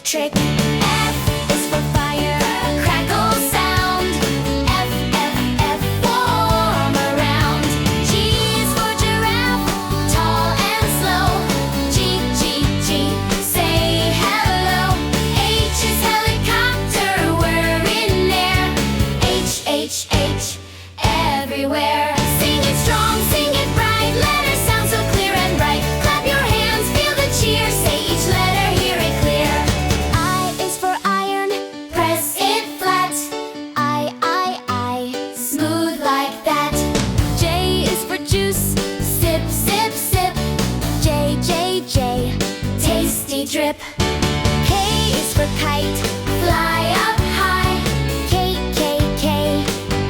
electric. F is for fire, crackle sound. F, F, F, form around. G is for giraffe, tall and slow. G, G, G, say hello. H is helicopter, we're in air. H, H, H, everywhere. Sing it strong, sing it bright, letters sound so clear and bright. Clap your hands, feel the cheer, say each letter, hear it clear. I is for iron, press it flat. I, smooth like that. J is for juice, sip, sip, sip. J, J, J, tasty drip. K is for kite, fly up high. K, K, K,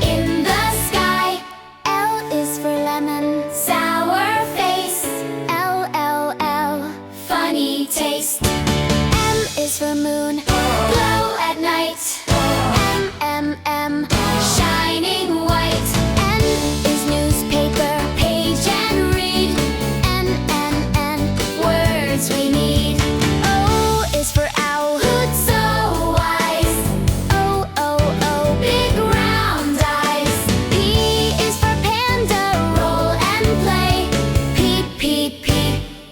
in the sky. L is for lemon, sour face. L, L, L, funny taste. M is for moon, glow at night. M, M, M, shining white. N is newspaper, page and read. N, N, words we need. O is for owl, hoot so wise. O, O, O, big round eyes. P is for panda, roll and play. P, P, P,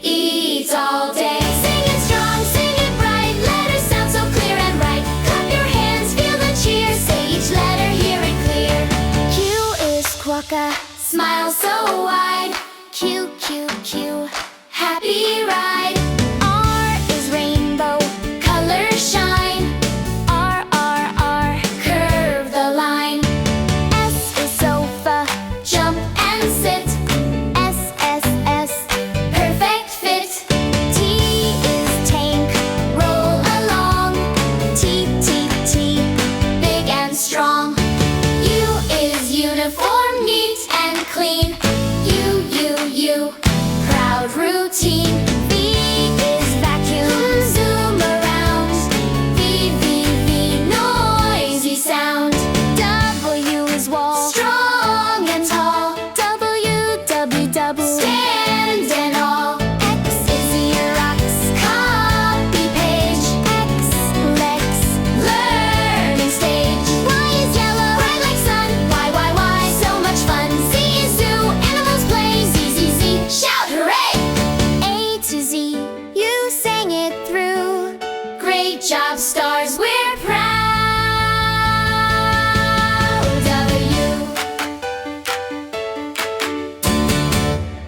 eat all day. Sing it strong, sing it bright, letters sound so clear and bright. Clap your hands, feel the cheer, say each letter, hear it clear. Q is quokka, smile so wide. Q, Q, Q, happy ride. R is rainbow, colors shine. R, R, R, curve the line. S is sofa, jump and sit. S, S, S, perfect fit. T is tank, roll along. T, T, T, big and strong. U is uniform, neat and clean. U, proud routine. V is vacuum, zoom around. V, V, V, noisy sound. W is wall, strong and tall. W, W, W, stand and all. X is Xerox, copy page. X, Lex, learning stage. Y is yellow, bright like sun. Y, so much fun. Z is zoo, animals play. Z, Z, Z, shout hooray! A to Z, you sang it through. Great job, stars.